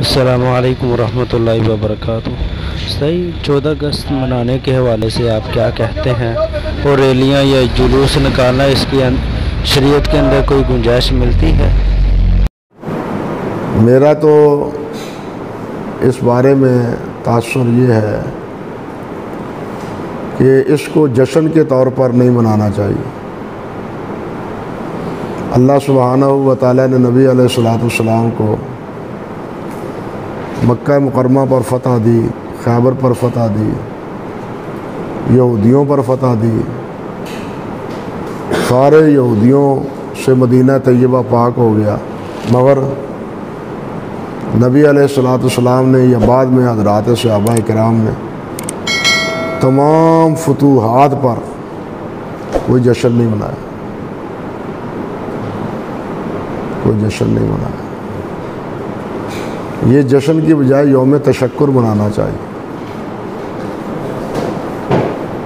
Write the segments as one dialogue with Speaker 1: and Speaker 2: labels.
Speaker 1: السلام علیکم ورحمۃ اللہ وبرکاتہ۔ صحیح 14 اگست منانے کے حوالے سے آپ کیا کہتے ہیں، اور ریلیاں یا جلوس نکالنا اس کی شریعت کے اندر کوئی گنجائش ملتی ہے؟
Speaker 2: میرا تو اس بارے میں تاثر یہ ہے کہ اس کو جشن کے طور پر نہیں منانا چاہیے۔ اللہ سبحانہ و تعالیٰ نے نبی علیہ السلام کو مکہ مکرمہ پر فتح دی، خیبر پر فتح دی، یہودیوں پر فتح دی، سارے یہودیوں سے مدینہ طیبہ پاک ہو گیا، مگر نبی علیہ السلام نے یا بعد میں حضرات صحابہ کرام نے تمام فتوحات پر کوئی جشن نہیں منایا، کوئی جشن نہیں منایا۔ یہ جشن کی بجائے یوم تشکر منانا چاہیے۔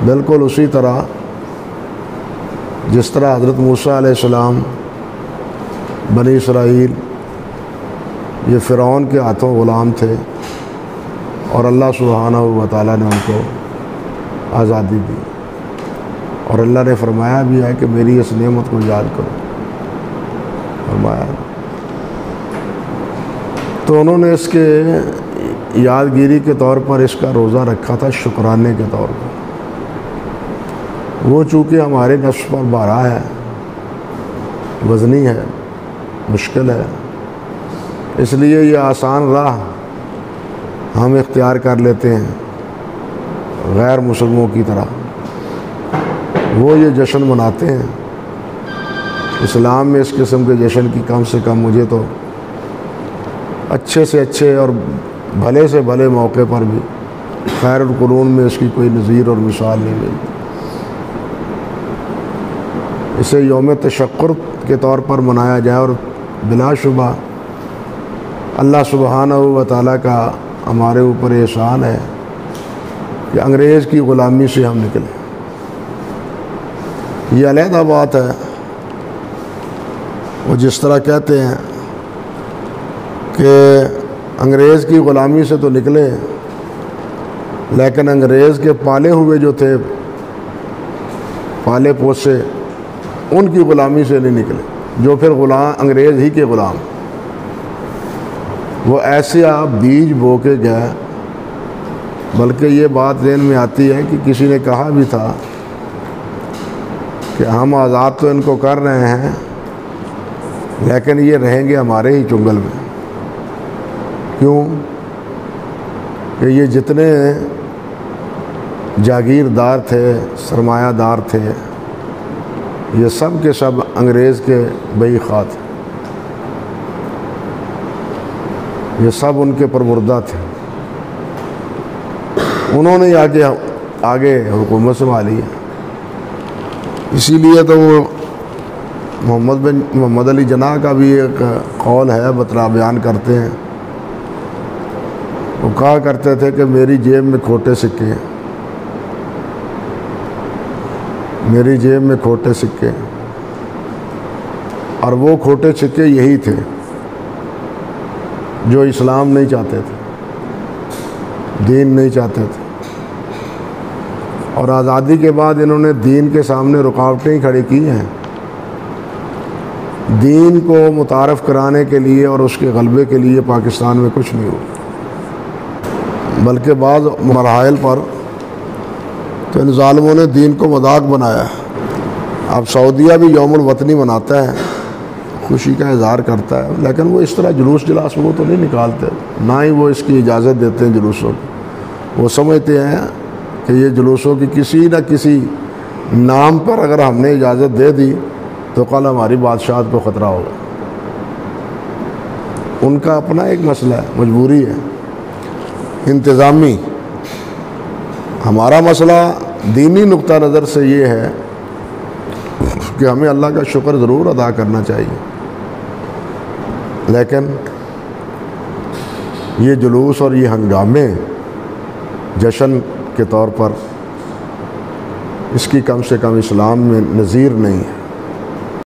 Speaker 2: بالکل اسی طرح جس طرح حضرت موسیٰ علیہ السلام بنی اسرائیل یہ فرعون کے ہاتھوں غلام تھے، اور اللہ سبحانہ و تعالیٰ نے ان کو آزادی دی، اور اللہ نے فرمایا بھی ہے کہ میری اس نعمت کو یاد کرو، فرمایا۔ تو انہوں نے اس کے یادگیری کے طور پر اس کا روزہ رکھا تھا، شکرانے کے طور پر۔ وہ چونکہ ہمارے نفس پر بارا ہے، وزنی ہے، مشکل ہے، اس لیے یہ آسان راہ ہم اختیار کر لیتے ہیں غیر مسلموں کی طرح۔ وہ یہ جشن مناتے ہیں۔ اسلام میں اس قسم کے جشن کی کم سے کم مجھے تو اچھے سے اچھے اور بھلے سے بھلے موقع پر بھی خیر القرون میں اس کی کوئی نظیر اور مثال نہیں ملتی۔ اسے یوم تشکر کے طور پر منایا جائے، اور بلا شبہ اللہ سبحانہ و تعالیٰ کا ہمارے اوپر احسان ہے کہ انگریز کی غلامی سے ہم نکلے۔ یہ علیحدہ بات ہے۔ وہ جس طرح کہتے ہیں کہ انگریز کی غلامی سے تو نکلے، لیکن انگریز کے پالے ہوئے جو تھے، پالے پوسے، ان کی غلامی سے نہیں نکلے، جو پھر انگریز ہی کے غلام۔ وہ ایسے آپ بیج بو کے گئے، بلکہ یہ بات ذہن میں آتی ہے کہ کسی نے کہا بھی تھا کہ ہم آزاد تو ان کو کر رہے ہیں، لیکن یہ رہیں گے ہمارے ہی چنگل میں۔ کیوں کہ یہ جتنے جاگیردار تھے، سرمایہ دار تھے، یہ سب کے سب انگریز کے بئی خواہ تھے، یہ سب ان کے پروردہ تھے۔ انہوں نے آگے حکومت سنبھالی ہے۔ اسی لیے تو وہ محمد علی جناح کا بھی ایک قول ہے، بتلا بیان کرتے ہیں۔ وہ کہا کرتے تھے کہ میری جیب میں کھوٹے سکے ہیں، میری جیب میں کھوٹے سکے ہیں، اور وہ کھوٹے سکے یہی تھے جو اسلام نہیں چاہتے تھے، دین نہیں چاہتے تھے۔ اور آزادی کے بعد انہوں نے دین کے سامنے رکاوٹیں کھڑی کی ہیں۔ دین کو متعارف کرانے کے لیے اور اس کے غلبے کے لیے پاکستان میں کچھ نہیں ہوا، بلکہ بعض مراحل پر تو ان ظالموں نے دین کو مذاق بنایا۔ اب سعودیہ بھی یوم الوطنی مناتا ہے، خوشی کا اظہار کرتا ہے، لیکن وہ اس طرح جلوس جلاس وہ تو نہیں نکالتے، نہ ہی وہ اس کی اجازت دیتے ہیں جلوسوں کی۔ وہ سمجھتے ہیں کہ یہ جلوسوں کی کسی نہ کسی نام پر اگر ہم نے اجازت دے دی تو کل ہماری بادشاہت کو خطرہ ہوگا۔ ان کا اپنا ایک مسئلہ ہے، مجبوری ہے انتظامی۔ ہمارا مسئلہ دینی نقطہ نظر سے یہ ہے کہ ہمیں اللہ کا شکر ضرور ادا کرنا چاہیے، لیکن یہ جلوس اور یہ ہنگامے جشن کے طور پر اس کی کم سے کم اسلام میں نظیر نہیں ہے۔